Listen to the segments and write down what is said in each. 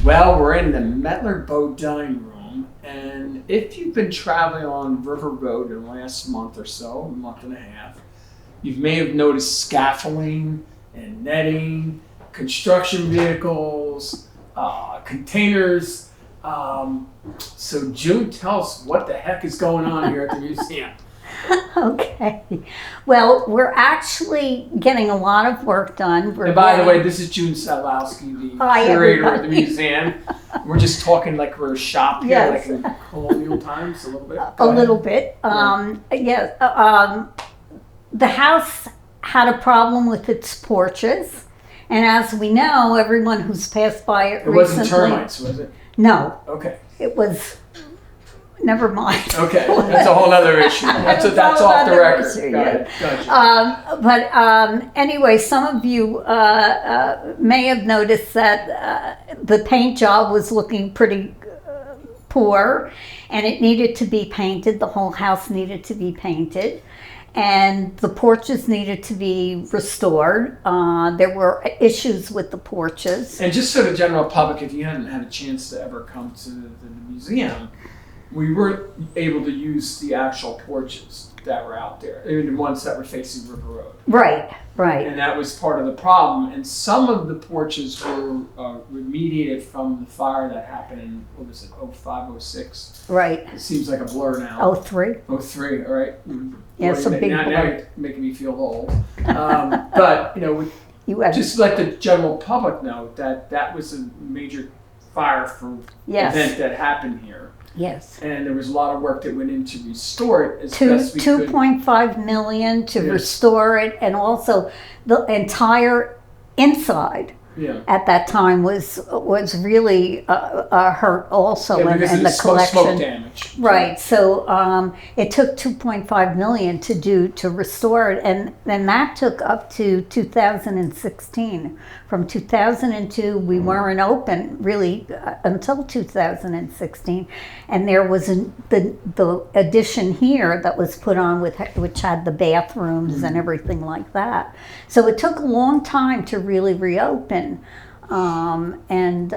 Well, we're in the Metlar Bodine room, and if you've been traveling on River Road in the last month or so, a month and a half, you may have noticed scaffolding and netting, construction vehicles, containers. So June, tell us what the heck is going on here at the museum. Okay. Well, we're actually getting a lot of work done. And by the way, this is June Sadlowski, the curator of the museum. We're just talking like we're a shop here, yes. like in colonial times, a little bit. A little bit. The house had a problem with its porches. And as we know, everyone who's passed by it recently... It wasn't termites, was it? No. Okay. It was... Never mind. Okay, that's a whole other issue. That's off the record. Gotcha. Anyway, some of you may have noticed that the paint job was looking pretty poor, and it needed to be painted. The whole house needed to be painted, and the porches needed to be restored. There were issues with the porches. And just so the general public, if you hadn't had a chance to ever come to the museum, we weren't able to use the actual porches that were out there, even the ones that were facing River Road. Right. And that was part of the problem. And some of the porches were remediated from the fire that happened in, 05, 06? Right. It seems like a blur now. 03. 03, all right. Yeah, it's a big now blur. you're making me feel old. But, just let the general public know that that was a major fire for event that happened here. Yes. And there was a lot of work that went in to restore it as best we could. $2.5 million to restore it, and also the entire inside at that time was really hurt also in the collection. Smoke damage. Right. So it took $2.5 million to restore it, and then that took up to 2016. From 2002, we weren't open really until 2016, and there was the addition here that was put on which had the bathrooms and everything like that. So it took a long time to really reopen. And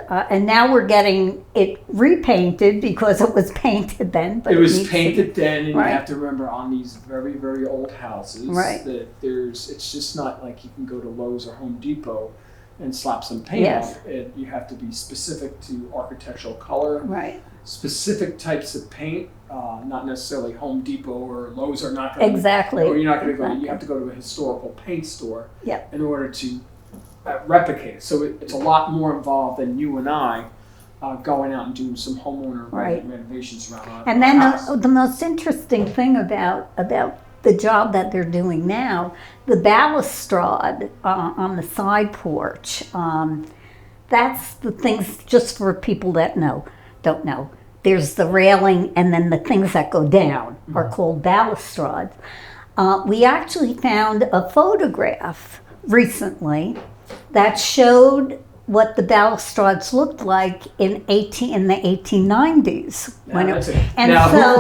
now we're getting it repainted because it was painted then. But it was painted then, and right. You have to remember on these very, very old houses that it's just not like you can go to Lowe's or Home Depot and slap some paint on. You have to be specific to architectural color, specific types of paint. Not necessarily Home Depot or Lowe's are not going to or you're not going to go. You have to go to a historical paint store in order to replicate it. So it's a lot more involved than you and I going out and doing some homeowner renovations around our And then house. The most interesting thing about the job that they're doing now, the balustrade on the side porch, that's the things, just for people that don't know. There's the railing, and then the things that go down are called balustrades. We actually found a photograph recently that showed what the balustrades looked like in the 1890s.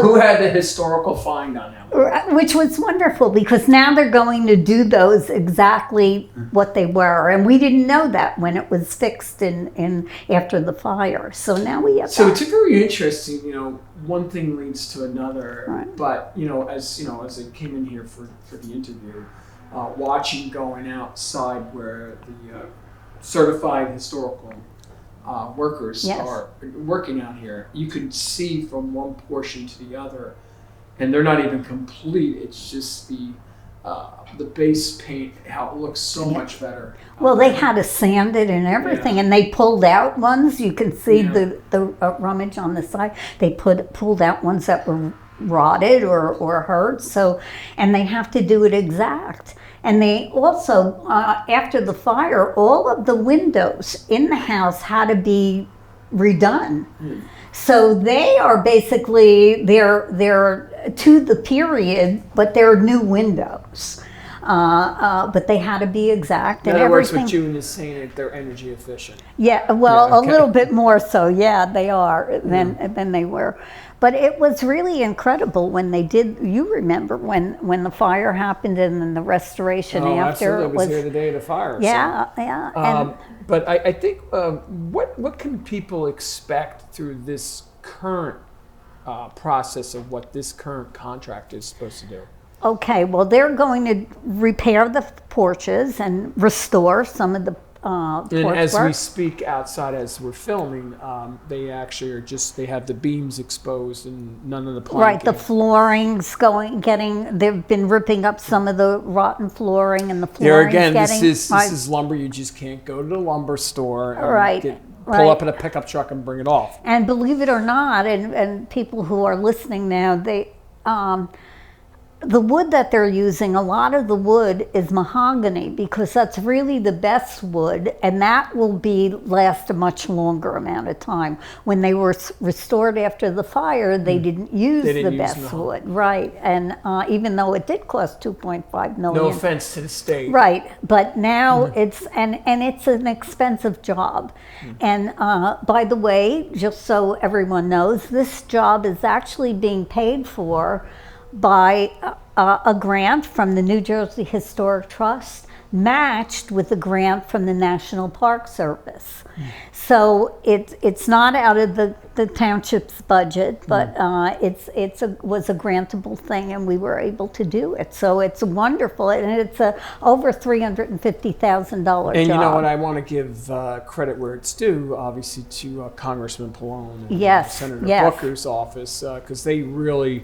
Who had the historical find on that? Which was wonderful, because now they're going to do those exactly what they were, and we didn't know that when it was fixed in after the fire. So now we have. So it's very interesting. One thing leads to another. But as I came in here for the interview, watching going outside where the certified historical workers are working out here, you can see from one portion to the other, and they're not even complete. It's just the base paint, how it looks so much better. Well, they had to sand it and everything, and they pulled out ones. You can see the rummage on the side. They pulled out ones that were rotted or hurt. So, and they have to do it exact. And they also, after the fire, all of the windows in the house had to be redone. So they are basically, they're to the period, but they're new windows. but they had to be exact. In And other words, everything. what June is saying that they're energy efficient. Yeah, well, Yeah, okay. a little bit more so. Yeah, they are than they were. But it was really incredible when they did. You remember when the fire happened and then the restoration after. Absolutely. I was here the day of the fire. Yeah, so. yeah. But I think what can people expect through this current process of what this current contract is supposed to do? Okay, well, they're going to repair the porches and restore some of the porch And as we work. speak outside, as we're filming, they actually are they have the beams exposed and none of the planking. Right, the flooring's they've been ripping up some of the rotten flooring, and the There flooring's again, getting. this is lumber. You just can't go to the lumber store and Right, pull up in a pickup truck and bring it off. And believe it or not, and people who are listening now, the wood that they're using, a lot of the wood is mahogany because that's really the best wood, and that will last a much longer amount of time. When they were restored after the fire, they didn't use the best wood, right? And even though it did cost $2.5 million. No offense to the state, right? But now it's and it's an expensive job. And by the way, just so everyone knows, this job is actually being paid for by a grant from the New Jersey Historic Trust, matched with a grant from the National Park Service. So it's not out of the township's budget, but was a grantable thing, and we were able to do it. So it's wonderful, and it's over $350,000 job. And you know what? I want to give credit where it's due, obviously, to Congressman Pallone and Senator Booker's office, because they really.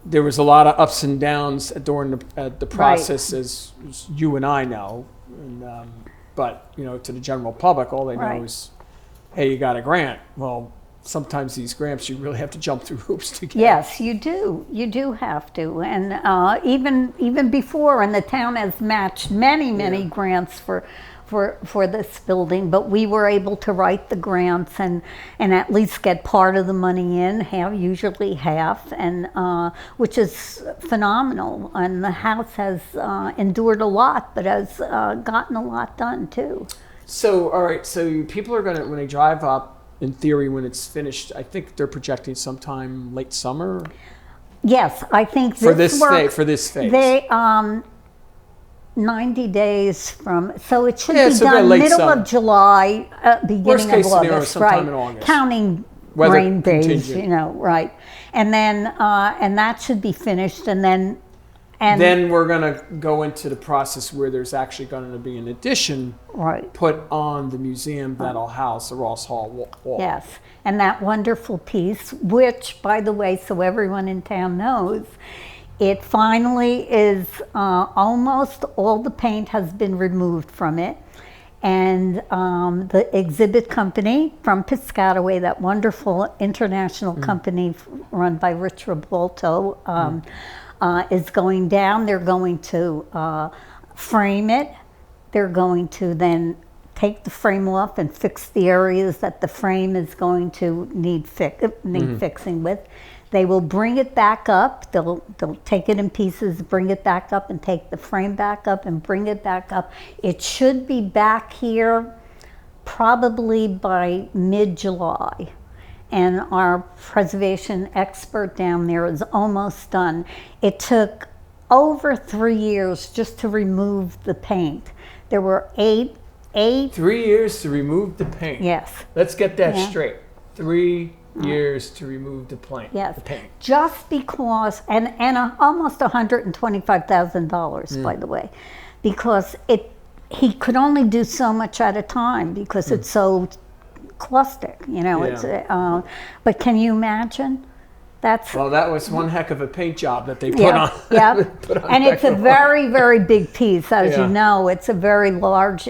There was a lot of ups and downs during the process, as you and I know. And, but, to the general public, all they know is, hey, you got a grant. Well, sometimes these grants, you really have to jump through hoops to get. Yes, you do. You do have to. And even before, and the town has matched many grants for this building, but we were able to write the grants and at least get part of the money in, usually half, and which is phenomenal. And the house has endured a lot, but has gotten a lot done too. So, all right, so people are going to, when they drive up, in theory, when it's finished, I think they're projecting sometime late summer? Yes, I think for this phase. They 90 days from, so it should be so done late middle summer. of July, beginning Worst case of scenario, August, sometime in August. Counting Weather rain days, contingent. right. And then, and that should be finished, and then we're going to go into the process where there's actually going to be an addition put on the museum that'll house the Ross Hall wall. Yes, and that wonderful piece, which, by the way, so everyone in town knows, it finally is almost all the paint has been removed from it. And the exhibit company from Piscataway, that wonderful international company run by Rich Robolto, is going down. They're going to frame it. They're going to then take the frame off and fix the areas that the frame is going to need fixing with. They will bring it back up. They'll take it in pieces, bring it back up, and take the frame back up and bring it back up. It should be back here probably by mid-July. And our preservation expert down there is almost done. It took over 3 years just to remove the paint. There were eight 3 years to remove the paint. Yes. Let's get that straight. 3 years to remove the paint. Yes. The paint. Just because, and almost $125,000, by the way, because he could only do so much at a time because it's so caustic, It's, but can you imagine? Well, that was one heck of a paint job that they put on. Yeah, put on and it's a very, very big piece, as you know. It's a very large.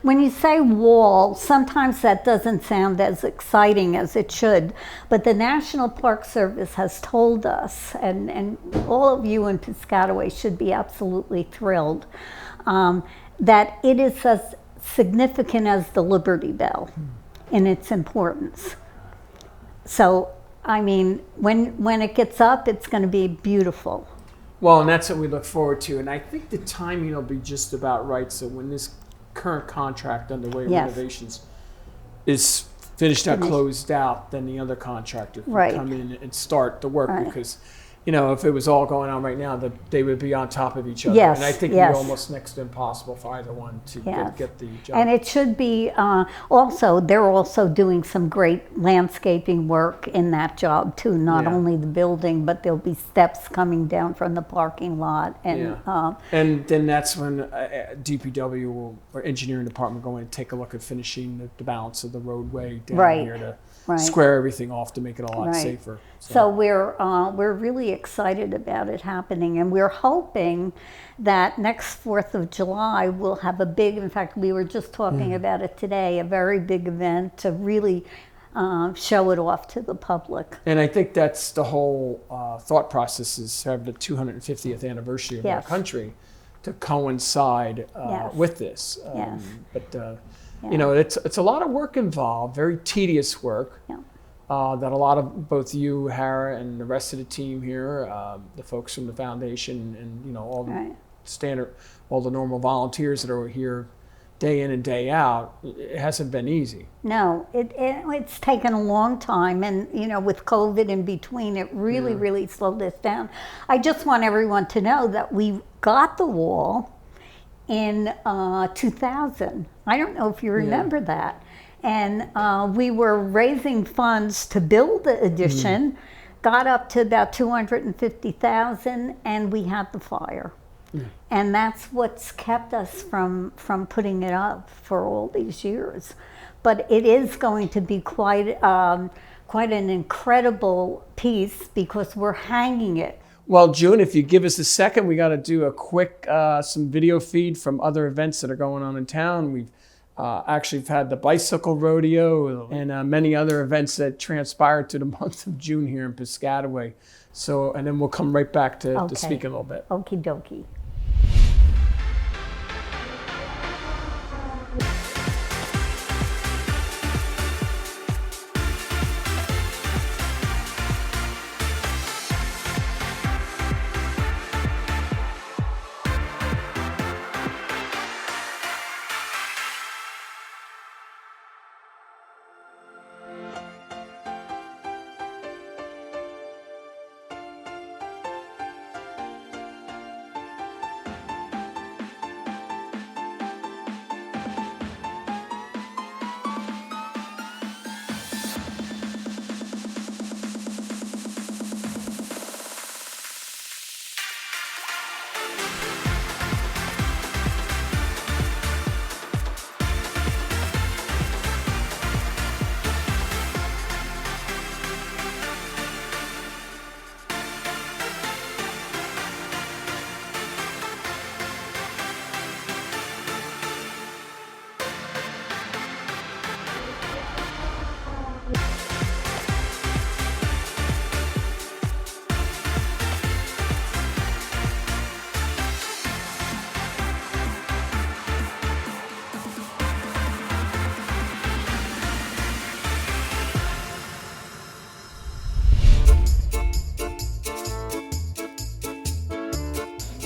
When you say wall, sometimes that doesn't sound as exciting as it should. But the National Park Service has told us, and all of you in Piscataway should be absolutely thrilled, that it is as significant as the Liberty Bell in its importance. So, I mean, when it gets up, it's going to be beautiful. Well, and that's what we look forward to. And I think the timing will be just about right. So when this current contract underway, renovations, is finished out, closed out, then the other contractor can come in and start the work because, you know, if it was all going on right now, they would be on top of each other. Yes, and I think it'd be almost next to impossible for either one to get the job. And it should be also, they're also doing some great landscaping work in that job too, not only the building, but there'll be steps coming down from the parking lot. And then that's when DPW or engineering department go in and take a look at finishing the balance of the roadway down here to square everything off to make it a lot safer. So we're really excited about it happening, and we're hoping that next 4th of July we'll have a big, in fact we were just talking about it today, a very big event to really show it off to the public. And I think that's the whole thought process, is to have the 250th anniversary of our country to coincide with this. You know, it's a lot of work involved, very tedious work. That a lot of both you, Hara, and the rest of the team here, the folks from the foundation, and you know all the all the normal volunteers that are here, day in and day out. It hasn't been easy. No, it's taken a long time, and you know, with COVID in between, it really slowed us down. I just want everyone to know that we got the wall in 2000. I don't know if you remember that. And we were raising funds to build the addition, got up to about 250,000, and we had the fire. And that's what's kept us from putting it up for all these years. But it is going to be quite an incredible piece because we're hanging it. Well, June, if you give us a second, we got to do a quick some video feed from other events that are going on in town. We've actually had the bicycle rodeo and many other events that transpired through the month of June here in Piscataway. So, and then we'll come right back to speak a little bit. Okie dokie.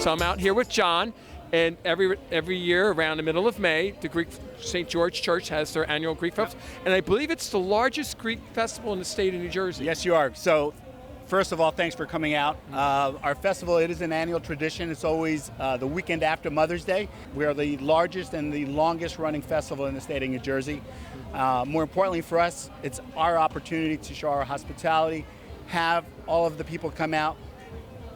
So I'm out here with John, and every year around the middle of May, the Greek St. George Church has their annual Greek Festival, and I believe it's the largest Greek festival in the state of New Jersey. Yes, you are. So, first of all, thanks for coming out. Our festival, it is an annual tradition. It's always the weekend after Mother's Day. We are the largest and the longest running festival in the state of New Jersey. More importantly for us, it's our opportunity to show our hospitality, have all of the people come out,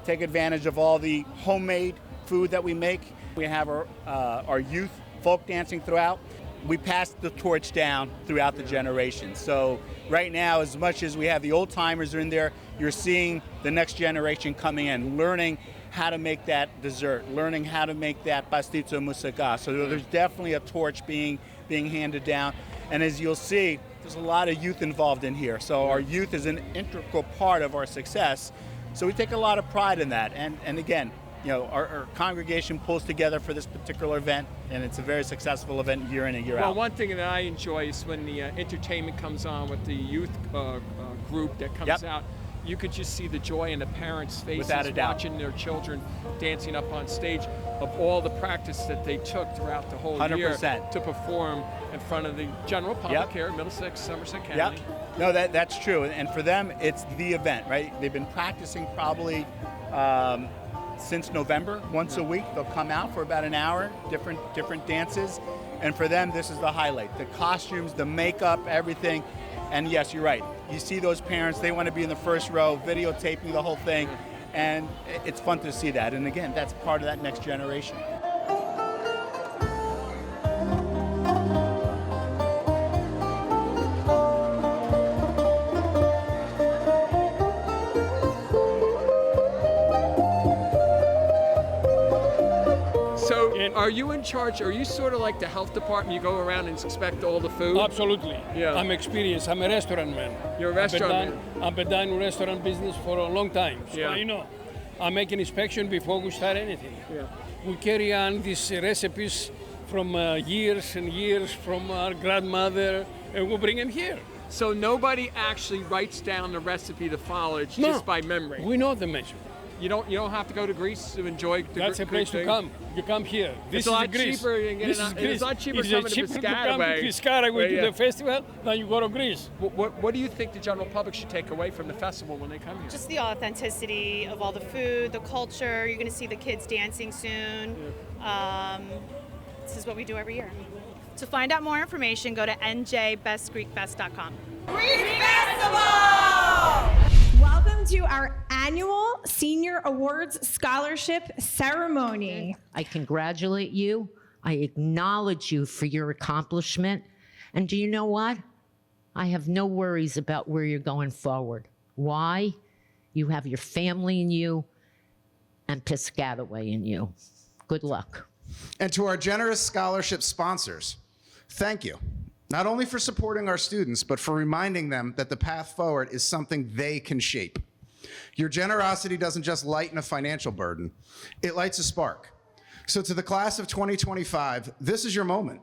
take advantage of all the homemade food that we make. We have our youth folk dancing throughout. We pass the torch down throughout the generations. So right now, as much as we have the old timers in there, you're seeing the next generation coming in, learning how to make that dessert, learning how to make that pastizzo moussaka. So there's definitely a torch being handed down. And as you'll see, there's a lot of youth involved in here. So our youth is an integral part of our success. So we take a lot of pride in that. And again, you know, our congregation pulls together for this particular event, and it's a very successful event year in and year out. Well, one thing that I enjoy is when the entertainment comes on with the youth group that comes out. you could just see the joy in the parents' faces Without a doubt. watching their children dancing up on stage, of all the practice that they took throughout the whole 100%. year to perform in front of the general public Yep. here in Middlesex, Somerset County. Yep. No, that's true. And for them, it's the event, right? They've been practicing probably since November, once a week. They'll come out for about an hour, different dances. And for them, this is the highlight. The costumes, the makeup, everything. And yes, you're right. You see those parents, they want to be in the first row, videotaping the whole thing. And it's fun to see that. And again, that's part of that next generation. So, are you in charge? Are you sort of like the health department? You go around and inspect all the food? Absolutely. Yeah. I'm experienced. I'm a restaurant man. You're a restaurant man. I've been in restaurant business for a long time. So Yeah. I know. I make an inspection before we start anything. Yeah. We carry on these recipes from years and years from our grandmother, and we bring them here. So nobody actually writes down the recipe to follow. It's just by memory. We know the measure. You don't have to go to Greece to enjoy. That's a place to come. You come here. This It's a is lot Greece. cheaper. This is Greece. It's a lot cheaper It's coming to cheaper to come Piscataway. to Piscataway to Yeah. the festival than you go to Greece. What do you think the general public should take away from the festival when they come here? Just the authenticity of all the food, the culture. You're going to see the kids dancing soon. This is what we do every year. To find out more information, go to njbestgreekfest.com. Welcome to our annual Senior Awards Scholarship Ceremony. I congratulate you. I acknowledge you for your accomplishment. And do you know what? I have no worries about where you're going forward. Why? You have your family in you and Piscataway in you. Good luck. And to our generous scholarship sponsors, thank you. Not only for supporting our students, but for reminding them that the path forward is something they can shape. Your generosity doesn't just lighten a financial burden, it lights a spark. So to the class of 2025, this is your moment.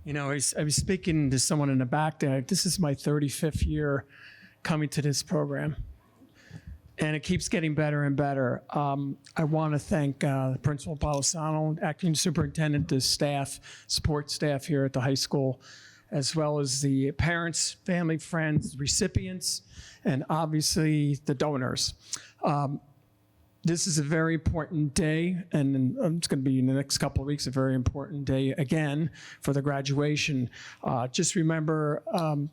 You know, I was speaking to someone in the back there. This is my 35th year coming to this program, and it keeps getting better and better. I want to thank Principal Polisano, acting superintendent, the staff, support staff here at the high school, as well as the parents, family, friends, recipients, and obviously the donors. This is a very important day, and it's going to be in the next couple of weeks, a very important day again for the graduation. Just remember,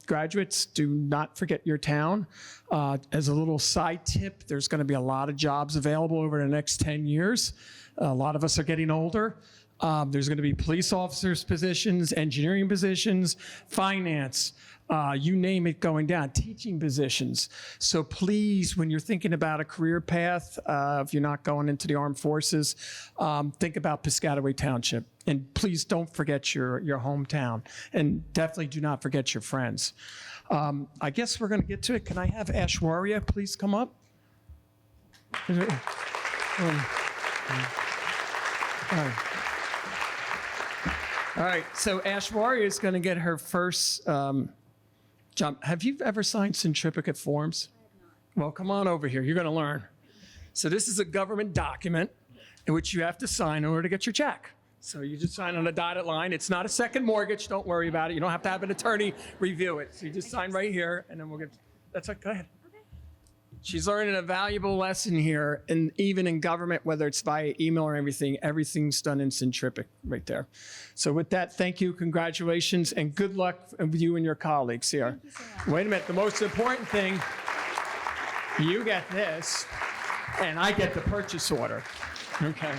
graduates, do not forget your town. As a little side tip, there's going to be a lot of jobs available over the next 10 years. A lot of us are getting older. There's going to be police officers positions, engineering positions, finance, you name it going down, teaching positions. So please, when you're thinking about a career path, if you're not going into the armed forces, think about Piscataway Township. And please don't forget your hometown. And definitely do not forget your friends. I guess we're going to get to it. Can I have Aishwarya please come up? All right. All right, so Aishwarya is going to get her first jump. Have you ever signed centriplicate forms? I have not. Well, come on over here. You're going to learn. So this is a government document in which you have to sign in order to get your check. So you just sign on a dotted line. It's not a second mortgage. Don't worry about it. You don't have to have an attorney review it. So you just sign right here, and then we'll get. That's it. Go ahead. She's learning a valuable lesson here, and even in government, whether it's via email or everything's done in centripic right there. So with that, thank you, congratulations, and good luck with you and your colleagues here. Thank you so much. Wait a minute, the most important thing, you get this, and I get the purchase order. Okay.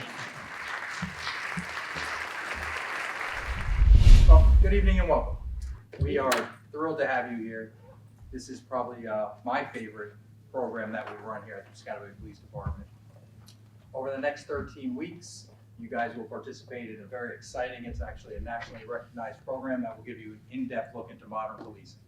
Well, good evening and welcome. We are thrilled to have you here. This is probably my favorite program that we run here at the Piscataway Police Department. Over the next 13 weeks, you guys will participate in a very exciting, it's actually a nationally recognized program that will give you an in-depth look into modern policing.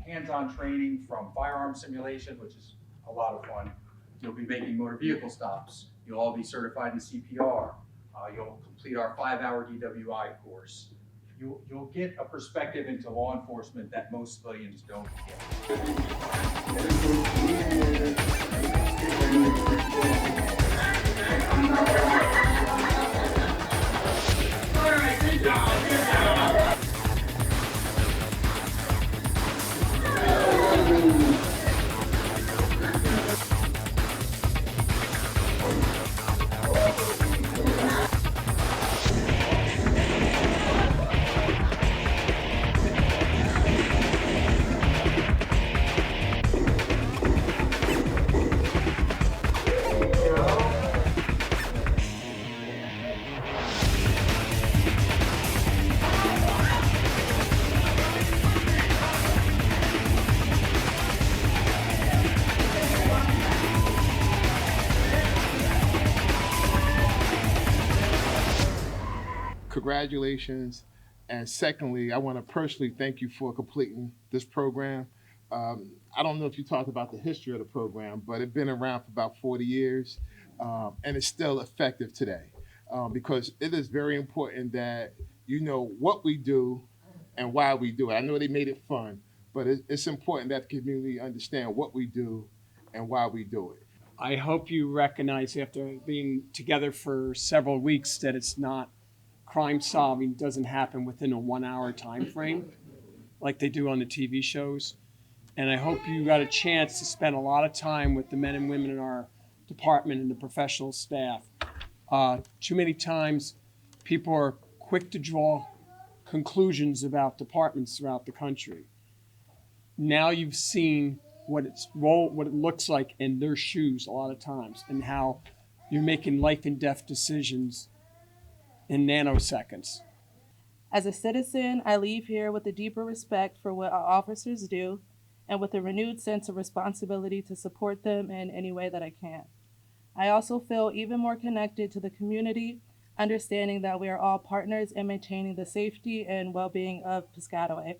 Hands-on training from firearm simulation, which is a lot of fun. You'll be making motor vehicle stops. You'll all be certified in CPR. You'll complete our 5-hour DWI course. you'll get a perspective into law enforcement that most civilians don't get. Congratulations. And secondly, I want to personally thank you for completing this program. I don't know if you talked about the history of the program, but it's been around for about 40 years, and it's still effective today because it is very important that you know what we do and why we do it. I know they made it fun, but it's important that the community understand what we do and why we do it. I hope you recognize after being together for several weeks that it's not crime solving doesn't happen within a 1 hour time frame like they do on the TV shows. And I hope you got a chance to spend a lot of time with the men and women in our department and the professional staff. Too many times people are quick to draw conclusions about departments throughout the country. Now you've seen what it looks like in their shoes a lot of times, and how you're making life and death decisions in nanoseconds. As a citizen, I leave here with a deeper respect for what our officers do and with a renewed sense of responsibility to support them in any way that I can. I also feel even more connected to the community, understanding that we are all partners in maintaining the safety and well-being of Piscataway.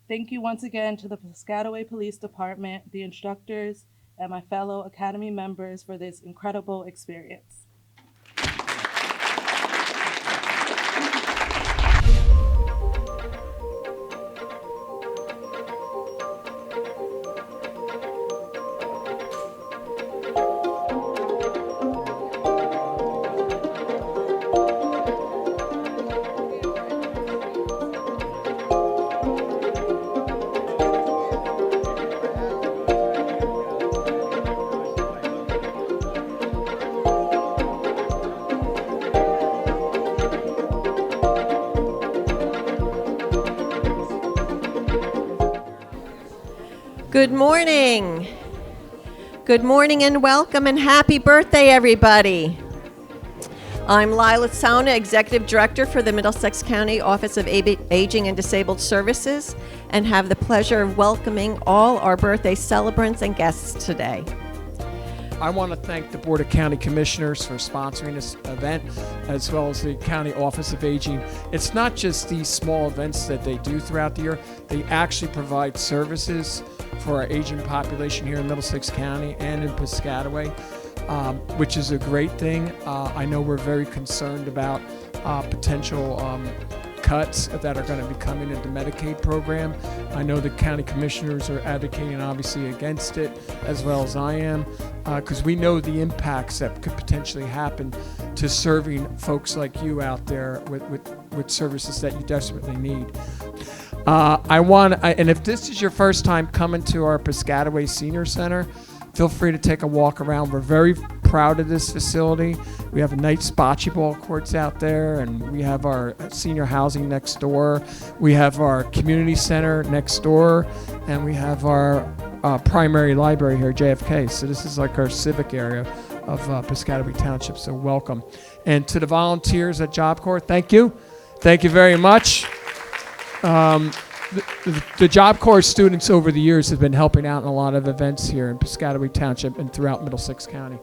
Thank you once again to the Piscataway Police Department, the instructors, and my fellow Academy members for this incredible experience. Good morning. Good morning and welcome and happy birthday, everybody. I'm Lila Sauna, Executive Director for the Middlesex County Office of Aging and Disabled Services, and have the pleasure of welcoming all our birthday celebrants and guests today. I want to thank the Board of County Commissioners for sponsoring this event, as well as the County Office of Aging. It's not just these small events that they do throughout the year. They actually provide services for our aging population here in Middlesex County and in Piscataway, which is a great thing. I know we're very concerned about potential cuts that are going to be coming into the Medicaid program. I know the county commissioners are advocating obviously against it, as well as I am, because we know the impacts that could potentially happen to serving folks like you out there with services that you desperately need. And if this is your first time coming to our Piscataway Senior Center, feel free to take a walk around. We're very proud of this facility. We have a nice bocce ball courts out there, and we have our senior housing next door. We have our community center next door, and we have our primary library here, JFK. So this is like our civic area of Piscataway Township, so welcome. And to the volunteers at Job Corps, thank you. Thank you very much. The Job Corps students over the years have been helping out in a lot of events here in Piscataway Township and throughout Middlesex County.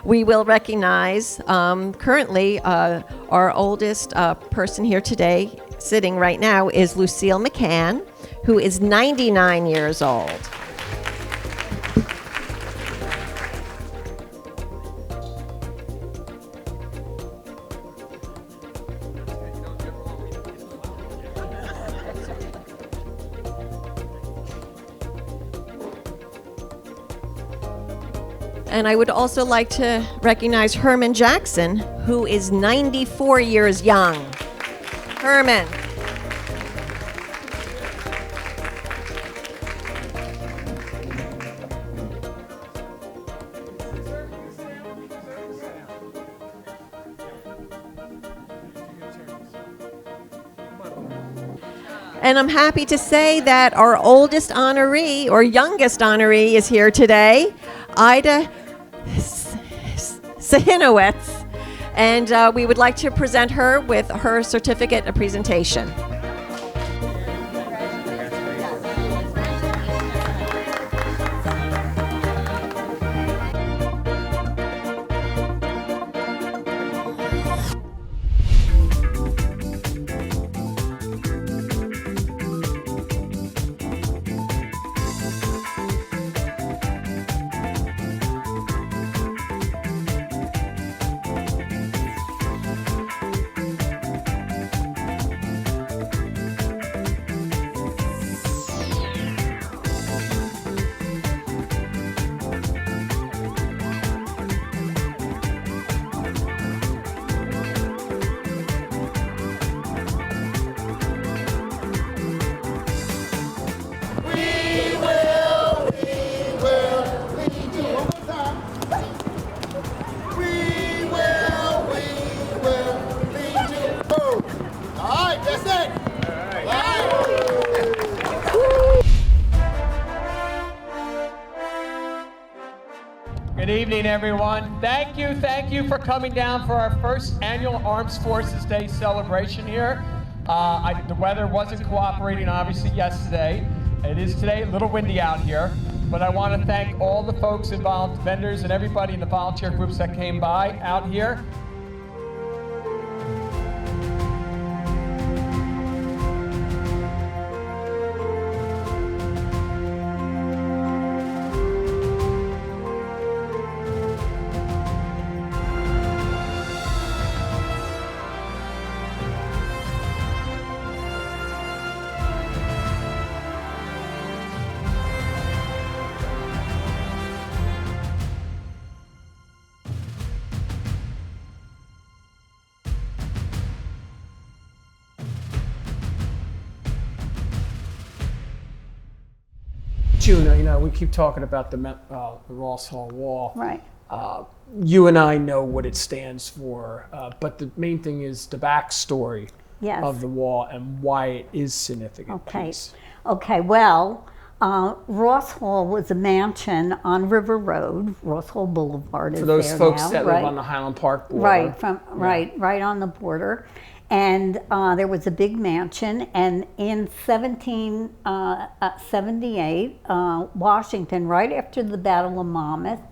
We will recognize currently our oldest person here today, sitting right now, is Lucille McCann, who is 99 years old. And I would also like to recognize Herman Jackson, who is 94 years young. Herman. And I'm happy to say that our oldest honoree, or youngest honoree, is here today, Ida Sahinowitz. And we would like to present her with her certificate of presentation. Good evening, everyone. Thank you for coming down for our first annual Armed Forces Day celebration here. The weather wasn't cooperating, obviously, yesterday. It is today, a little windy out here, but I want to thank all the folks involved, vendors, and everybody in the volunteer groups that came by out here. June, you know, we keep talking about the Ross Hall Wall. Right. You and I know what it stands for, but the main thing is the backstory of the wall and why it is significant. Okay. Please. Okay. Well, Ross Hall was a mansion on River Road. Ross Hall Boulevard is for those there folks now, that live on the Highland Park border. Right, right on the border. And there was a big mansion, and in 1778, Washington, right after the Battle of Monmouth,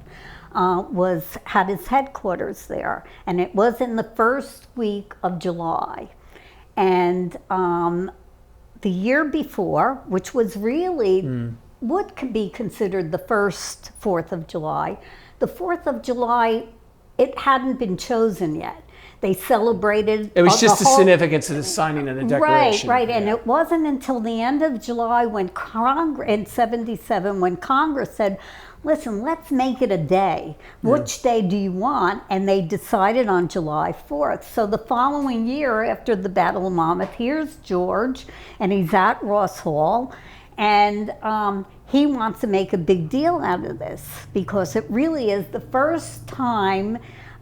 had his headquarters there, and it was in the first week of July. And the year before, which was really what could be considered the first 4th of July, the 4th of July, it hadn't been chosen yet. They celebrated. It was just the significance of the signing of the Declaration. Right. And it wasn't until the end of July when in 77, when Congress said, listen, let's make it a day. Which day do you want? And they decided on July 4th. So the following year, after the Battle of Monmouth, here's George, and he's at Ross Hall, and he wants to make a big deal out of this because it really is the first time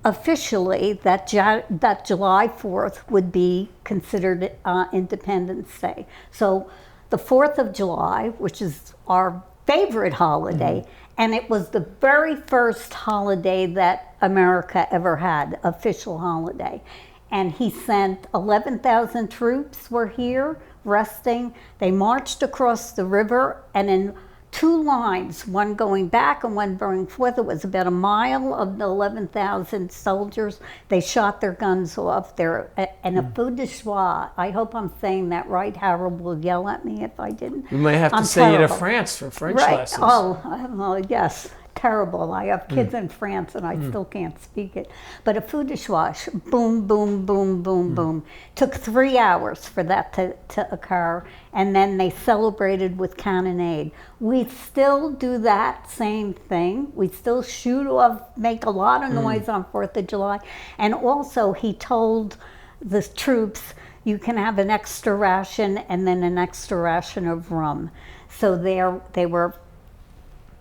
officially that July 4th would be considered Independence Day. So the 4th of July, which is our favorite holiday, and it was the very first holiday that America ever had, official holiday. And he sent 11,000 troops were here resting. They marched across the river, and in 2 lines, one going back and one going forth. It was about a mile of the 11,000 soldiers. They shot their guns off there. And a feu de joie. I hope I'm saying that right. Harold will yell at me if I didn't. We might have to send you to France for French lessons. Oh, yes. terrible. I have kids in France and I still can't speak it. But a feu de joie, boom, boom, boom, boom, boom. Took 3 hours for that to occur, and then they celebrated with cannonade. We still do that same thing. We still shoot off, make a lot of noise on 4th of July. And also he told the troops, you can have an extra ration and then an extra ration of rum. So they were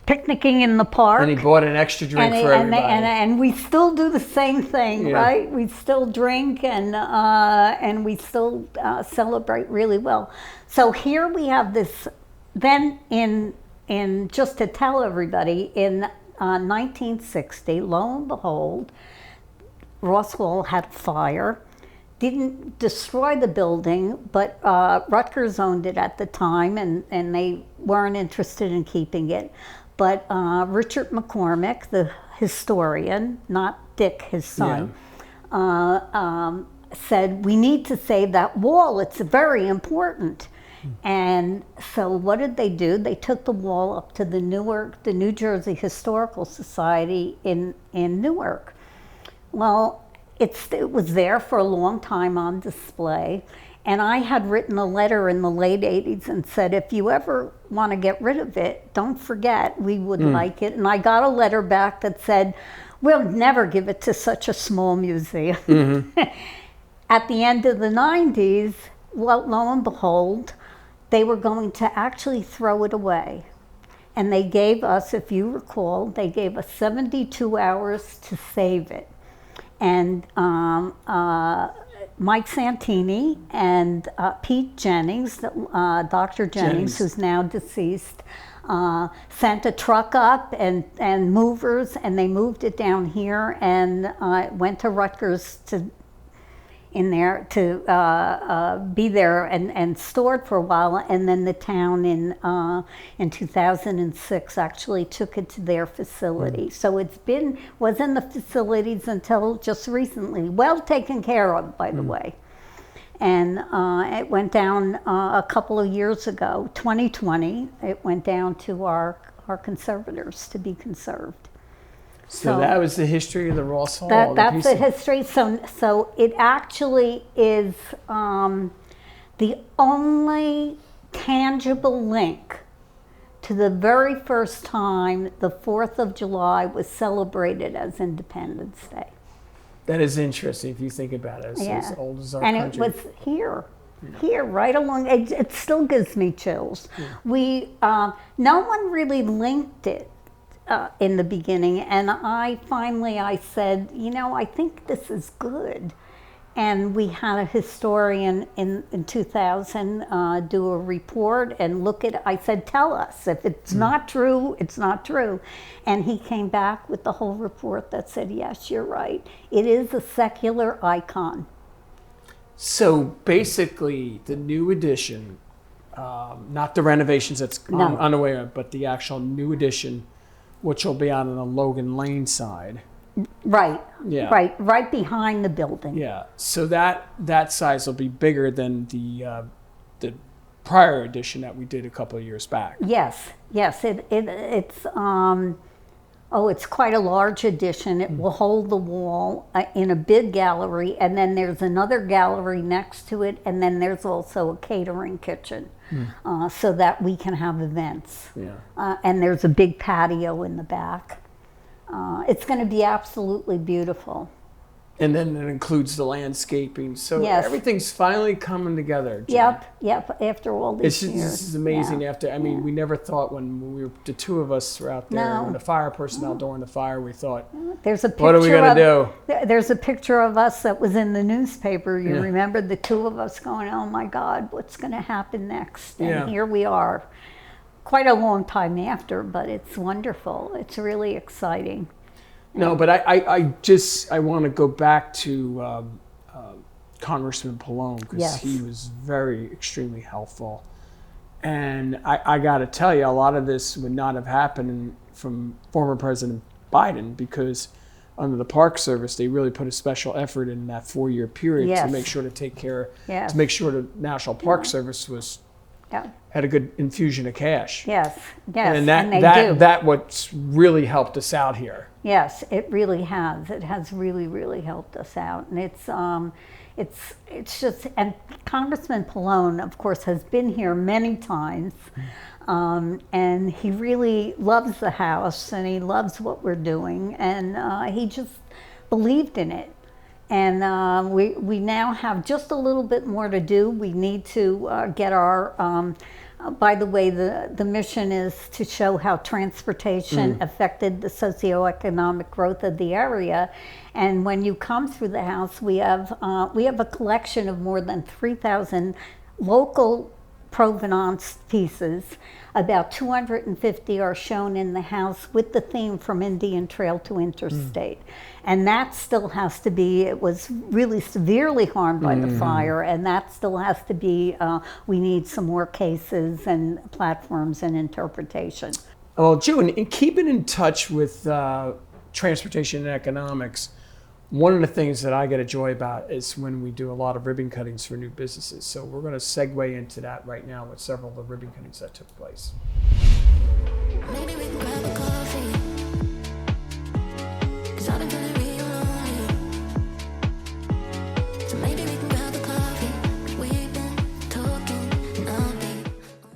picnicking in the park. And he bought an extra drink for everybody. And we still do the same thing, right? We still drink and we still celebrate really well. So here we have this, then in just to tell everybody, in 1960, lo and behold, Ross Hall had fire. Didn't destroy the building, but Rutgers owned it at the time, and they weren't interested in keeping it. But Richard McCormick, the historian, not Dick, his son, said, we need to save that wall. It's very important. And so what did they do? They took the wall up to the New Jersey Historical Society in Newark. Well, it was there for a long time on display. And I had written a letter in the late 80s and said, if you ever want to get rid of it, don't forget, we would like it. And I got a letter back that said, we'll never give it to such a small museum. At the end of the 90s, well, lo and behold, they were going to actually throw it away. And they gave us, if you recall, they gave us 72 hours to save it. And Mike Santini and Pete Jennings, Dr. Jennings, who's now deceased, sent a truck up and movers, and they moved it down here and went to Rutgers to be there and stored for a while, and then the town in 2006 actually took it to their facility. So was in the facilities until just recently, well taken care of, by the way. And it went down a couple of years ago, 2020, it went down to our conservators to be conserved. So that was the history of the Ross Hall. That's the history. So it actually is the only tangible link to the very first time the 4th of July was celebrated as Independence Day. That is interesting if you think about it. It's as old as our country. And it was here, right along. It still gives me chills. No one really linked it in the beginning, and I said, I think this is good. And we had a historian in 2000 do a report and look at it. I said, tell us, if it's not true, it's not true. And he came back with the whole report that said, yes, you're right. It is a secular icon. So basically, the new edition, not the renovations that's unaware of, but the actual new edition, which will be on the Logan Lane side. Right. Yeah. Right behind the building. Yeah. So that size will be bigger than the prior edition that we did a couple of years back. Yes. It's quite a large edition. It will hold the wall in a big gallery, and then there's another gallery next to it, and then there's also a catering kitchen. So that we can have events. Yeah. And there's a big patio in the back. It's going to be absolutely beautiful. And then it includes the landscaping. So everything's finally coming together, Jen. Yep. After all these years. This is amazing. Yeah. We never thought when the two of us were out there, when the fire personnel during the fire, we thought, what are we going to do? There's a picture of us that was in the newspaper. You remember the two of us going, oh my God, what's going to happen next? And here we are. Quite a long time after, but it's wonderful. It's really exciting. No, but I want to go back to Congressman Pallone, because he was extremely helpful. And I got to tell you, a lot of this would not have happened from former President Biden, because under the Park Service, they really put a special effort in that 4-year period to make sure to take care, to make sure the National Park Service was had a good infusion of cash. Yes, And they do. that what's really helped us out here. Yes, it really has. It has really, really helped us out. And it's just, and Congressman Pallone, of course, has been here many times. And he really loves the house and he loves what we're doing. And he just believed in it. And we now have just a little bit more to do. We need to get our, by the way, the mission is to show how transportation affected the socioeconomic growth of the area. And when you come through the house, we have a collection of more than 3,000 local provenance pieces. About 250 are shown in the house with the theme from Indian Trail to Interstate. And that still has to be, it was really severely harmed by the fire, and that still has to be, we need some more cases and platforms and interpretation. Well, June, in keeping in touch with transportation and economics, one of the things that I get a joy about is when we do a lot of ribbon cuttings for new businesses. So we're going to segue into that right now with several of the ribbon cuttings that took place. Maybe we can grab a coffee, 'cause I've been feeling real lonely. So maybe we can grab a coffee, 'cause we've been talking all day.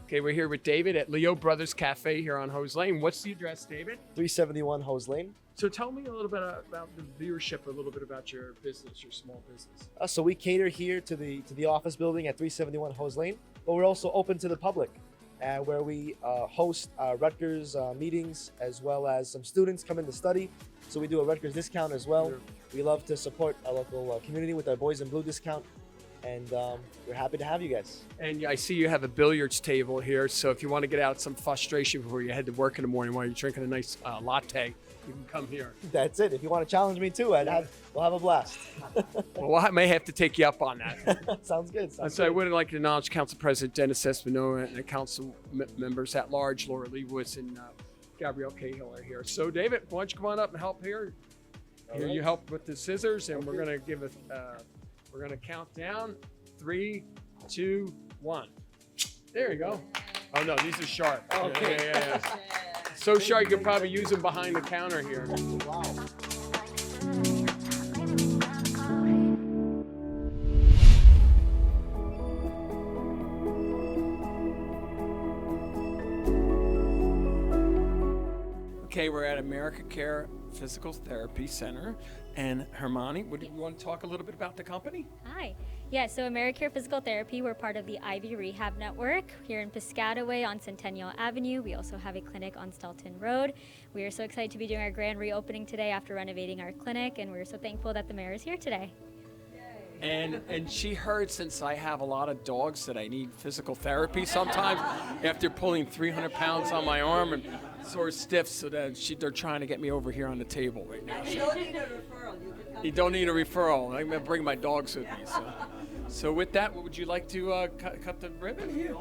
Okay, we're here with David at Leo Brothers Cafe here on Hose Lane. What's the address, David? 371 Hose Lane. So tell me a little bit about the viewership, a little bit about your business, your small business. So we cater here to the office building at 371 Hose Lane, but we're also open to the public, where we host Rutgers meetings, as well as some students come in to study. So we do a Rutgers discount as well. Sure. We love to support our local community with our Boys in Blue discount, and we're happy to have you guys. And I see you have a billiards table here, so if you want to get out some frustration before you head to work in the morning while you're drinking a nice latte, you can come here. That's it. If you want to challenge me too, we'll have a blast. Well, I may have to take you up on that. Sounds good. So I would like to acknowledge Council President Dennis Espinola and the council members at large, Laura Leibowitz and Gabrielle Cahill are here. So David, why don't you come on up and help here? Here you help with the scissors, and we're going to give it. We're going to count down. 3, 2, 1. There you go. Oh no, these are sharp. Okay. Yeah. So sharp you could probably use them behind the counter here. Wow. Okay, we're at Americare Physical Therapy Center. And Hermione, would you want to talk a little bit about the company? Hi. Yeah, so Americare Physical Therapy, we're part of the Ivy Rehab Network here in Piscataway on Centennial Avenue. We also have a clinic on Stelton Road. We are so excited to be doing our grand reopening today after renovating our clinic, and we're so thankful that the mayor is here today. And she heard, since I have a lot of dogs, that I need physical therapy sometimes after pulling 300 pounds on my arm and sore stiff, so that they're trying to get me over here on the table right now. So. You don't need a referral. You don't need a referral. I'm going to bring my dogs with me. So with that, what would you like to cut the ribbon here?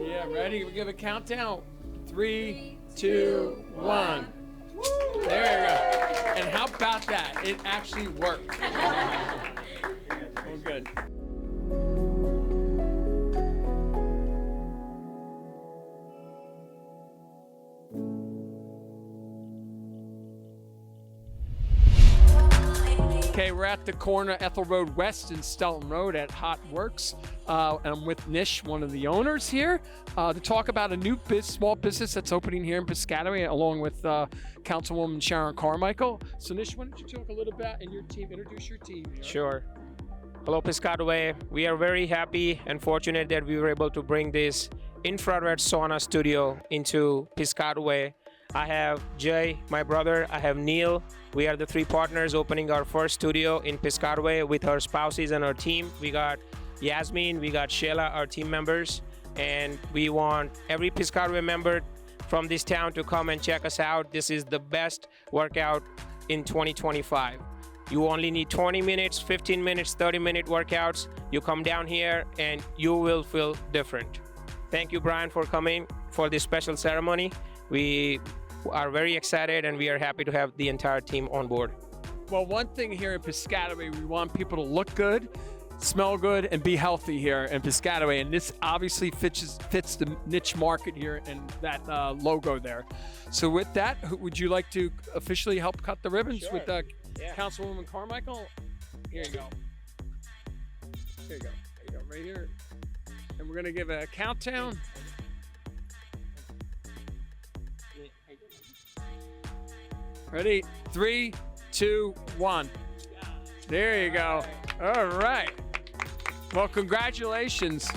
Yeah, ready? We give a countdown. 3, 2, 1. There you go. And how about that? It actually worked. Oh, good. Okay, we're at the corner Ethel Road West and Stelton Road at Hot Worx. And I'm with Nish, one of the owners here, to talk about a new small business that's opening here in Piscataway, along with Councilwoman Sharon Carmichael. So Nish, why don't you talk a little bit and your team, introduce your team here. Sure. Hello, Piscataway. We are very happy and fortunate that we were able to bring this infrared sauna studio into Piscataway. I have Jay, my brother. I have Neil. We are the 3 partners opening our first studio in Piscataway with our spouses and our team. We got Yasmin, we got Sheila, our team members, and we want every Piscataway member from this town to come and check us out. This is the best workout in 2025. You only need 20 minutes, 15 minutes, 30-minute workouts. You come down here and you will feel different. Thank you, Brian, for coming for this special ceremony. We are very excited and we are happy to have the entire team on board. Well, one thing here in Piscataway, we want people to look good, smell good, and be healthy here in Piscataway. And this obviously fits the niche market here and that logo there. So with that, would you like to officially help cut the ribbons with Councilwoman Carmichael? Here you go. Here you go. There you go, right here. And we're going to give a countdown. Ready? 3, 2, 1. There you go. All right. Well, congratulations.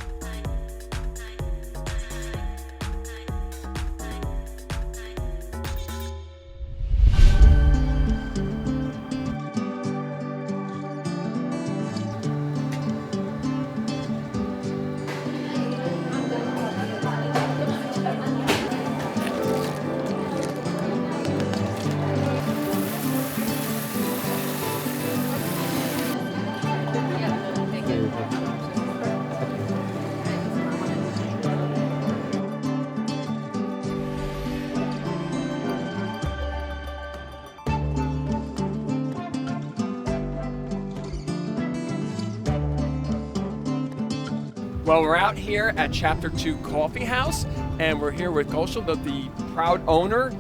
Well, we're out here at Chapter 2 Coffee House, and we're here with Kaushal, the proud owner.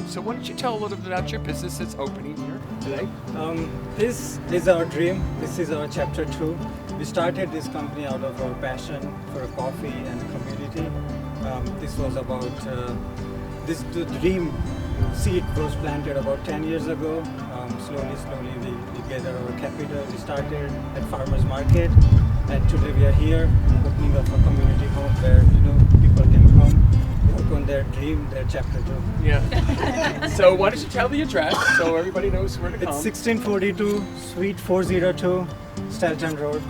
So why don't you tell a little bit about your business that's opening here today? This is our dream. This is our Chapter 2. We started this company out of our passion for coffee and community. This was about, the dream seed was planted about 10 years ago. Slowly we gathered our capital. We started at farmers market, and today we are here opening up a community home where people can come work on their dream, their Chapter 2. Yeah. So why don't you tell the address so everybody knows where to come? It's 1642 Suite 402 Stelton Road.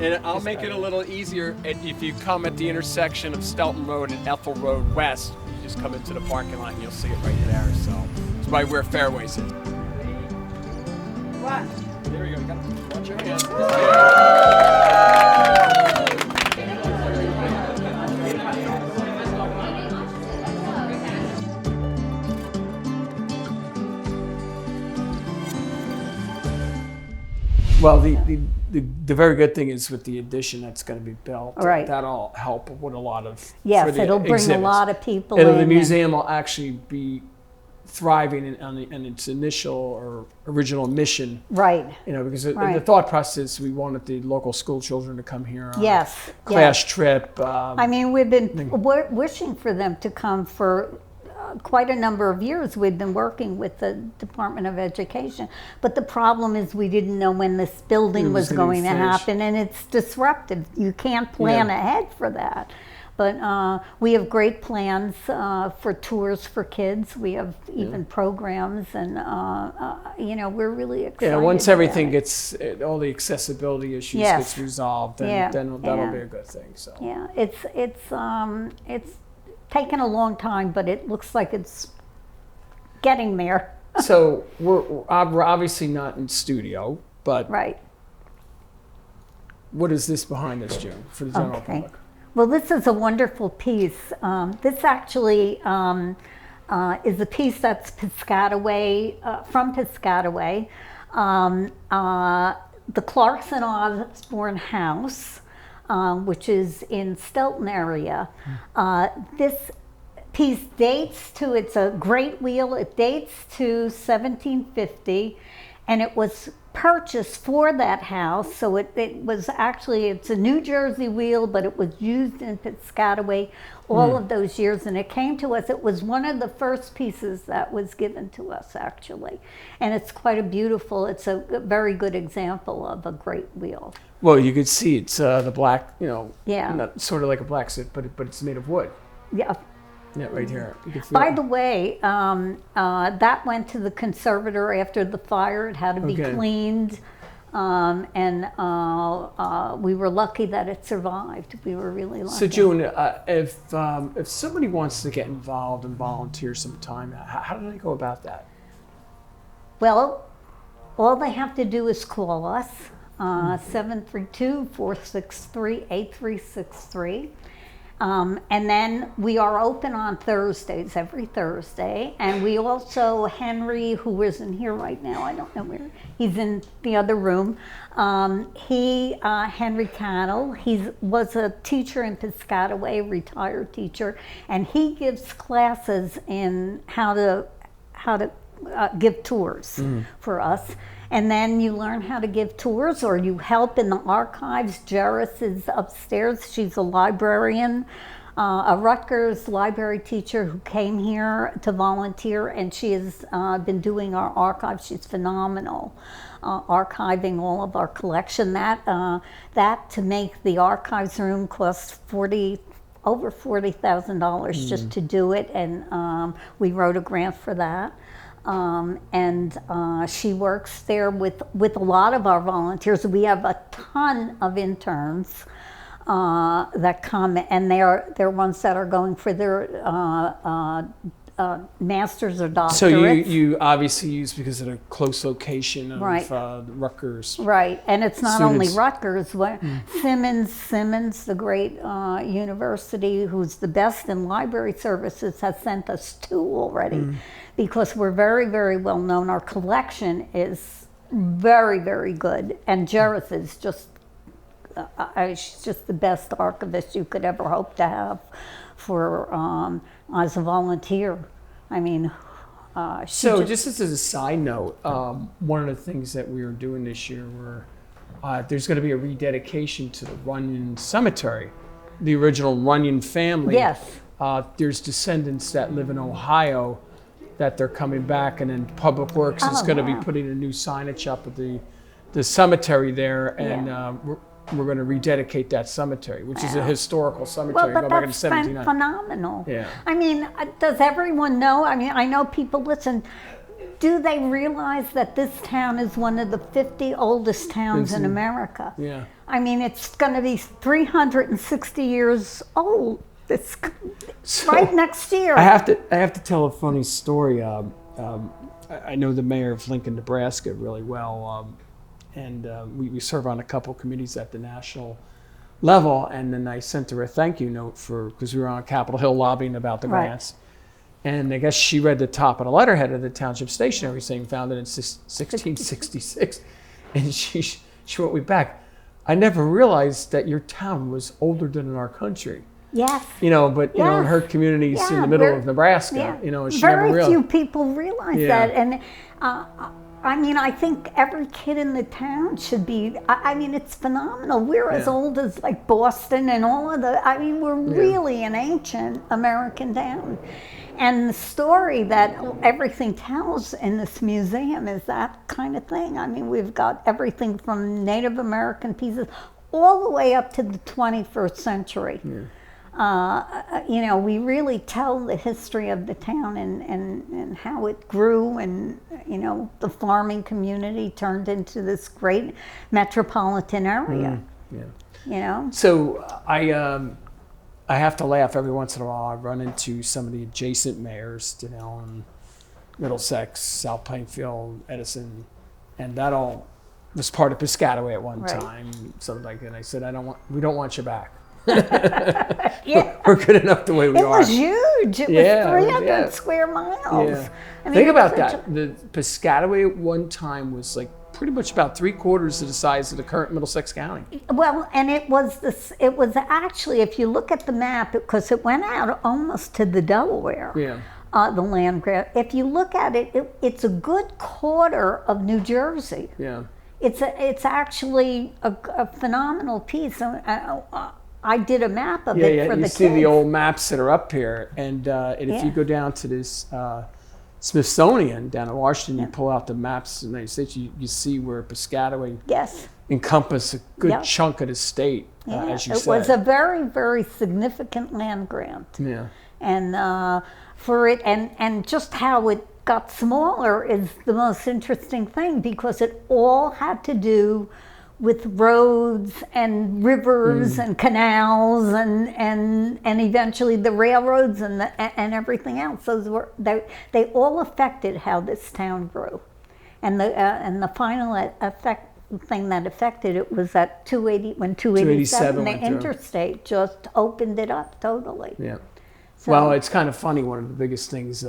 And I'll make it a little easier. If you come at the intersection of Stelton Road and Ethel Road West, you just come into the parking lot and you'll see it right there. So it's right where Fairways is. What? There we go. You gotta watch your hands. Well, the very good thing is with the addition that's going to be built, right. That'll help with a lot of it'll bring exhibits. A lot of people The in. museum will actually be thriving in its initial or original mission. Right. Because the thought process, we wanted the local school children to come here on a class trip. I mean, we've been wishing for them to come for quite a number of years. We've been working with the Department of Education, but the problem is we didn't know when this building was going to happen, and it's disruptive. You can't plan ahead for that. But we have great plans for tours for kids. We have even programs, and we're really excited. Yeah, once everything gets, all the accessibility issues gets resolved, then that'll be a good thing. So yeah, it's taken a long time, but it looks like it's getting there. So we're obviously not in studio, but what is this behind us, June, for the general public? Well, this is a wonderful piece. This actually is a piece that's Piscataway, from Piscataway. The Clarkson Osborne House, which is in Stelton area. This piece dates to, it's a great wheel, it dates to 1750, and it was purchased for that house. So it was actually, it's a New Jersey wheel, but it was used in Piscataway all of those years, and it came to us. It was one of the first pieces that was given to us, actually. And it's quite a beautiful, it's a very good example of a great wheel. Well, you could see it's the black, not sort of like a black sit, but it's made of wood. Yeah. Yeah, right here. By the way, that went to the conservator after the fire. It had to be cleaned, and we were lucky that it survived. We were really lucky. So, June, if somebody wants to get involved and volunteer some time, how do they go about that? Well, all they have to do is call us, 732-463-8363. And then we are open on Thursdays, every Thursday. And we also, Henry, who isn't here right now, I don't know where, he's in the other room. Henry Cattle, he was a teacher in Piscataway, retired teacher, and he gives classes in how to give tours for us. And then you learn how to give tours, or you help in the archives. Jerris is upstairs. She's a librarian, a Rutgers library teacher who came here to volunteer, and she has been doing our archives. She's phenomenal, archiving all of our collection. That to make the archives room cost over $40,000 just to do it, and we wrote a grant for that. She works there with a lot of our volunteers. We have a ton of interns that come, and they're ones that are going for their masters or doctorates. So you obviously use, because of the close location of Right. Rutgers. Right, and it's not students. only Rutgers. Simmons, the great university, who's the best in library services, has sent us 2 already, because we're very, very well known. Our collection is very, very good, and Jerris is just, she's just the best archivist you could ever hope to have for as a volunteer. I mean, So just as a side note, one of the things that we are doing this year, there's going to be a rededication to the Runyon Cemetery, the original Runyon family. Yes. There's descendants that live in Ohio that they're coming back, and then Public Works is going to be putting a new signage up at the cemetery there, and we're going to rededicate that cemetery, which is a historical cemetery Well, going but back in that's 79. phenomenal. Yeah. I mean, does everyone know? I mean, I know people listen. Do they realize that this town is one of the 50 oldest towns in America? Yeah. I mean, it's going to be 360 years old. It's right next year. I have to tell a funny story. I know the mayor of Lincoln, Nebraska really well, and we serve on a couple committees at the national level. And then I sent her a thank you note because we were on Capitol Hill lobbying about the grants. And I guess she read the top of the letterhead of the township stationery saying founded in 1666, and she wrote me back, "I never realized that your town was older than our country." Yes. You know, but you know, in her community's in the middle of Nebraska, you know, and she never realized. Very few people realize that, and I mean, I think every kid in the town should be. I mean, it's phenomenal. We're as old as like Boston and all of the. I mean, we're really an ancient American town, and the story that everything tells in this museum is that kind of thing. I mean, we've got everything from Native American pieces all the way up to the 21st century. Yeah. You know, we really tell the history of the town and how it grew, and, you know, the farming community turned into this great metropolitan area. Yeah. You know? So I have to laugh every once in a while. I run into some of the adjacent mayors, you know, in Middlesex, South Plainfield, Edison, and that all was part of Piscataway at one time. Something like that. And I said, we don't want you back. We're good enough the way we are. It was huge. It was 300 square miles. Yeah. I mean, Think about that. The Piscataway at one time was like pretty much about 3/4 of the size of the current Middlesex County. Well, and it was actually, if you look at the map, because it went out almost to the Delaware. Yeah. The land grab. If you look at it, it's a good quarter of New Jersey. Yeah. It's actually a phenomenal piece. I did a map of it for the kids. You see the old maps that are up here, and if you go down to this Smithsonian down in Washington, you pull out the maps of the United States, you see where Piscataway encompass a good chunk of the state, as you said. It was a very, very significant land grant. Yeah. And for it, and just how it got smaller is the most interesting thing, because it all had to do with roads and rivers and canals and eventually the railroads and everything else. They all affected how this town grew, and the final thing that affected it was that 280 when 287 the went through. interstate just opened it up totally. Yeah. So- Well, it's kind of funny. One of the biggest things,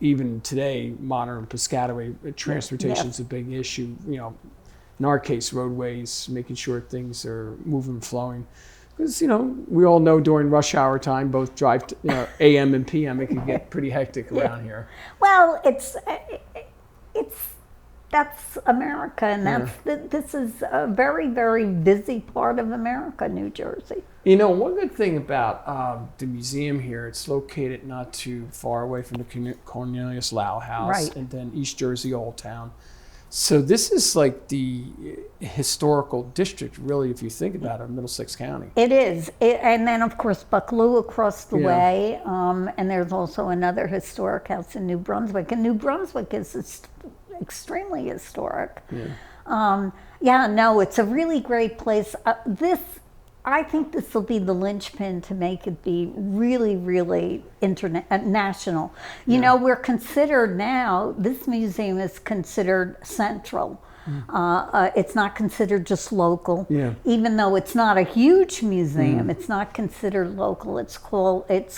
even today, modern Piscataway transportation is a big issue. You know, in our case, roadways, making sure things are moving, flowing. Because we all know during rush hour time, both drive AM and PM, it can get pretty hectic around here. Well, that's America, and this is a very, very busy part of America, New Jersey. One good thing about the museum here, it's located not too far away from the Cornelius Lau House, Right. and then East Jersey Old Town. So this is like the historical district, really, if you think about it, of Middlesex County. It is, and then of course Bucklew across the way, and there's also another historic house in New Brunswick, and New Brunswick is extremely historic. It's a really great place. I think this will be the linchpin to make it be really, really national. We're considered now, this museum is considered central. It's not considered just local. Even though it's not a huge museum, it's not considered local. It's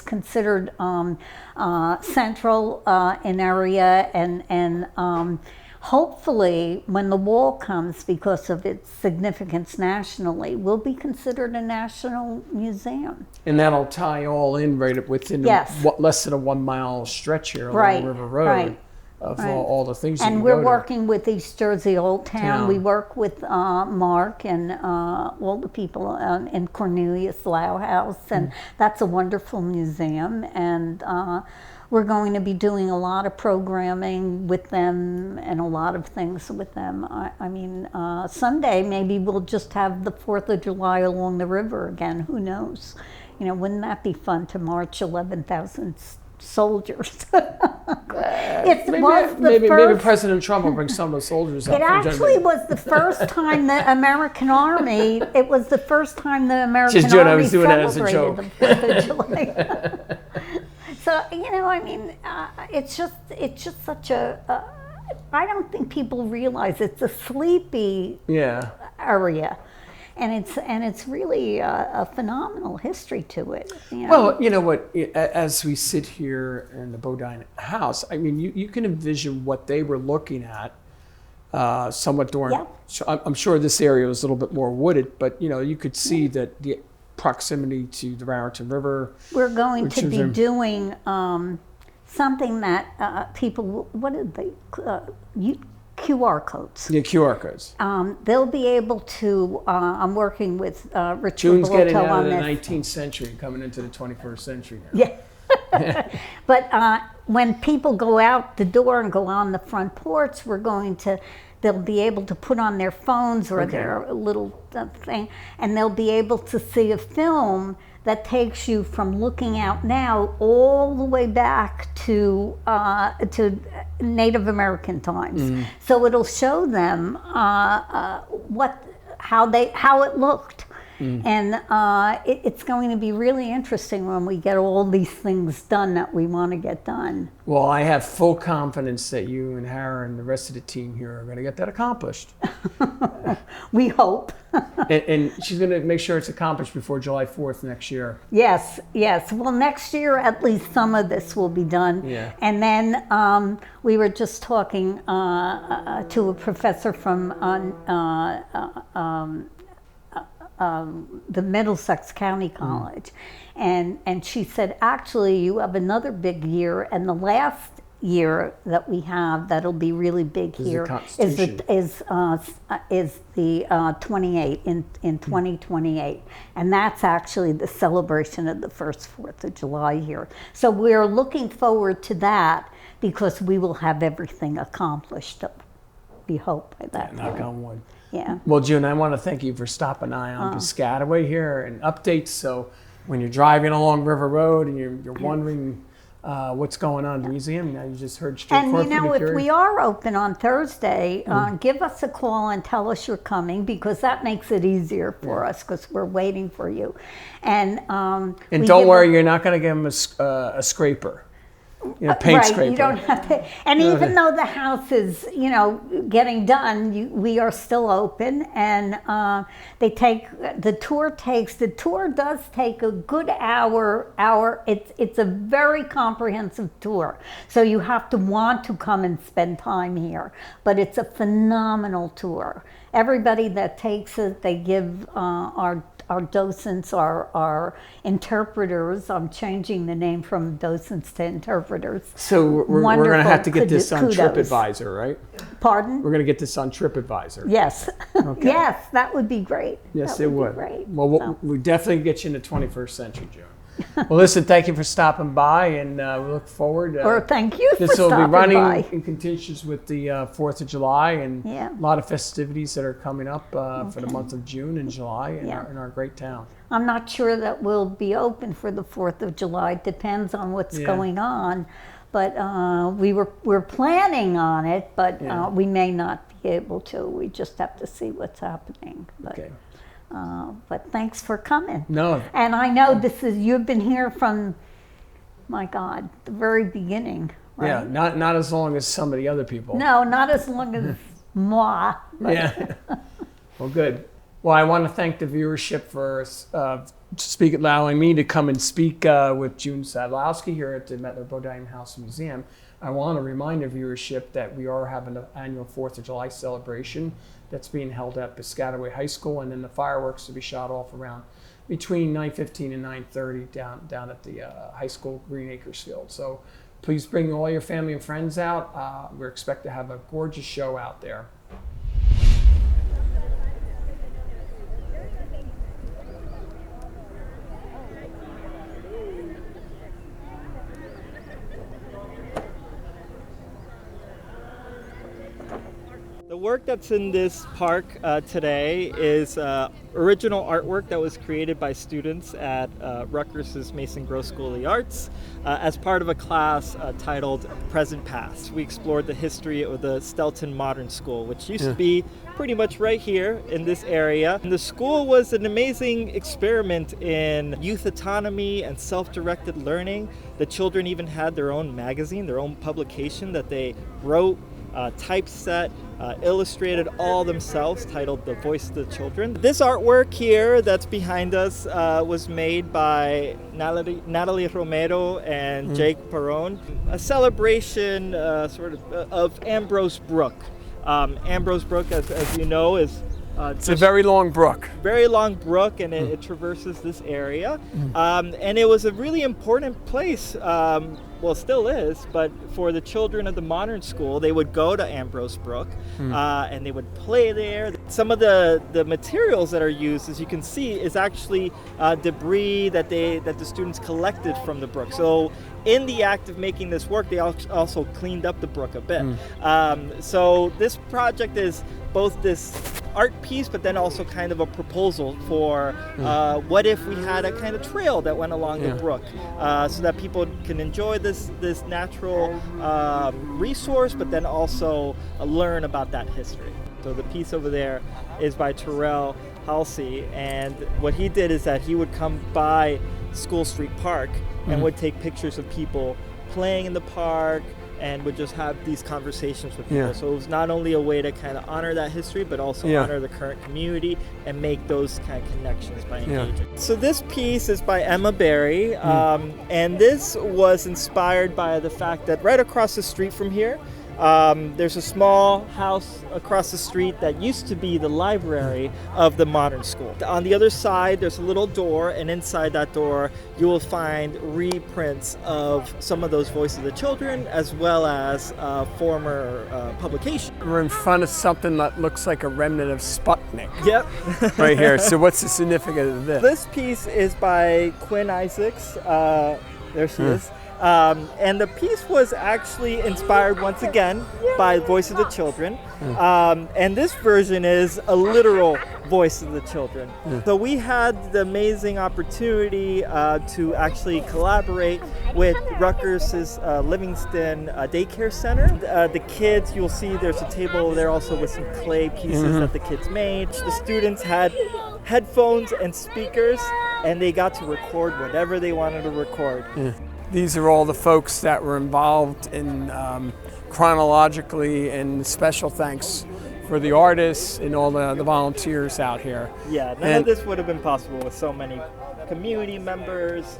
considered central in area, and hopefully when the wall comes, because of its significance nationally, will be considered a national museum. And that'll tie all in right within less than a 1 mile stretch here along River Road. Of all the things and you can we're go to. working with East Jersey Old Town. We work with Mark and all the people in Cornelius Lau House, and that's a wonderful museum, and we're going to be doing a lot of programming with them and a lot of things with them. I mean, someday maybe we'll just have the 4th of July along the river again. Who knows? Wouldn't that be fun to march 11,000 soldiers? Maybe President Trump will bring some of the soldiers out. It actually was the first time the American Army. It was the first time the American Army celebrated the 4th of July. So it's just such a. I don't think people realize it's a sleepy area. And it's really a phenomenal history to it. Well, you know what? As we sit here in the Bodine house, I mean, you can envision what they were looking at. Somewhat during. I'm sure this area was a little bit more wooded, but you could see that the proximity to the Raritan River. We're going to be doing something that people. What did they? QR codes. Yeah, QR codes. They'll be able to, I'm working with Richard June's getting Boloto out on of the this. 19th century, coming into the 21st century now. Yeah. But when people go out the door and go on the front porch, they'll be able to put on their phones or their little thing, and they'll be able to see a film that takes you from looking out now all the way back to Native American times. So it'll show them how it looked. And it's going to be really interesting when we get all these things done that we want to get done. Well, I have full confidence that you and Hara and the rest of the team here are going to get that accomplished. We hope. and she's going to make sure it's accomplished before July 4th next year. Yes. Well, next year, at least some of this will be done. Yeah. And then we were just talking to a professor from the Middlesex County College, and she said, actually, you have another big year, and the last year that we have that'll be really big here is the 28 in 2028, and that's actually the celebration of the first 4th of July here. So we're looking forward to that because we will have everything accomplished. We hope by that. Knock on wood. Yeah. Well, June, I want to thank you for stopping by on Piscataway here and updates. So when you're driving along River Road and you're wondering what's going on in the museum, now you just heard straight forward from the if we are open on Thursday, give us a call and tell us you're coming, because that makes it easier for us, because we're waiting for you. And don't worry, you're not going to give them a scraper. paint right, scraper. you don't have to, and even though the house is, getting done, we are still open, and the tour does take a good hour. It's a very comprehensive tour, so you have to want to come and spend time here, but it's a phenomenal tour. Everybody that takes it, they give our docents, our interpreters. I'm changing the name from docents to interpreters. So we're going to have to get this on kudos. TripAdvisor, right? Pardon? We're going to get this on TripAdvisor. Yes. Okay. Yes, that would be great. Yes, that it would. Be great. Well, we definitely get you in the 21st century, June. Well, listen, thank you for stopping by, and we look forward. Or thank you for This will stopping be running by. in conjunction with the 4th of July, and Yeah. a lot of festivities that are coming up for the month of June and July in our great town. I'm not sure that we'll be open for the 4th of July. It depends on what's going on. But we're planning on it, but we may not be able to. We just have to see what's happening. But, Okay. But thanks for coming. No. And I know you've been here from, my God, the very beginning, right? Yeah, not as long as some of the other people. No, not as long as moi. But Yeah. Well, good. Well, I want to thank the viewership for allowing me to come and speak with June Sadlowski here at the Metlar Bodine House Museum. I want to remind the viewership that we are having an annual 4th of July celebration that's being held at Piscataway High School, and then the fireworks to be shot off around between 9:15 and 9:30 down at the high school Green Acres Field. So please bring all your family and friends out. We expect to have a gorgeous show out there. The work that's in this park today is original artwork that was created by students at Rutgers' Mason Gross School of the Arts as part of a class titled Present Past. We explored the history of the Stelton Modern School, which used to be pretty much right here in this area. And the school was an amazing experiment in youth autonomy and self-directed learning. The children even had their own magazine, their own publication that they wrote, typeset, illustrated all themselves, titled The Voice of the Children. This artwork here that's behind us was made by Natalie Romero and Jake Perron. A celebration of Ambrose Brook. Ambrose Brook, as you know, is it's a very long brook. Very long brook, and it traverses this area. And it was a really important place, well, still is, but for the children of the modern school, they would go to Ambrose Brook and they would play there. Some of the materials that are used, as you can see, is actually debris that the students collected from the brook. So in the act of making this work, they also cleaned up the brook a bit. So this project is both this art piece, but then also kind of a proposal for what if we had a kind of trail that went along the brook, so that people can enjoy this natural resource, but then also learn about that history. So the piece over there is by Terrell Halsey, and what he did is that he would come by School Street Park and would take pictures of people playing in the park, and would just have these conversations with people. So it was not only a way to kind of honor that history, but also honor the current community and make those kind of connections by engaging. So this piece is by Emma Berry, and this was inspired by the fact that right across the street from here, there's a small house across the street that used to be the library of the modern school. On the other side, there's a little door, and inside that door, you will find reprints of some of those Voice of the Children, as well as former publications. We're in front of something that looks like a remnant of Sputnik. Yep. Right here. So what's the significance of this? This piece is by Quinn Isaacs. There she is. And the piece was actually inspired once again by Voice of the Children. And this version is a literal Voice of the Children. So we had the amazing opportunity to actually collaborate with Rutgers' Livingston Daycare Center. The kids, you'll see there's a table over there also with some clay pieces that the kids made. The students had headphones and speakers, and they got to record whatever they wanted to record. these are all the folks that were involved in chronologically, and special thanks for the artists and all the volunteers out here. Yeah, none of this would have been possible with so many community members,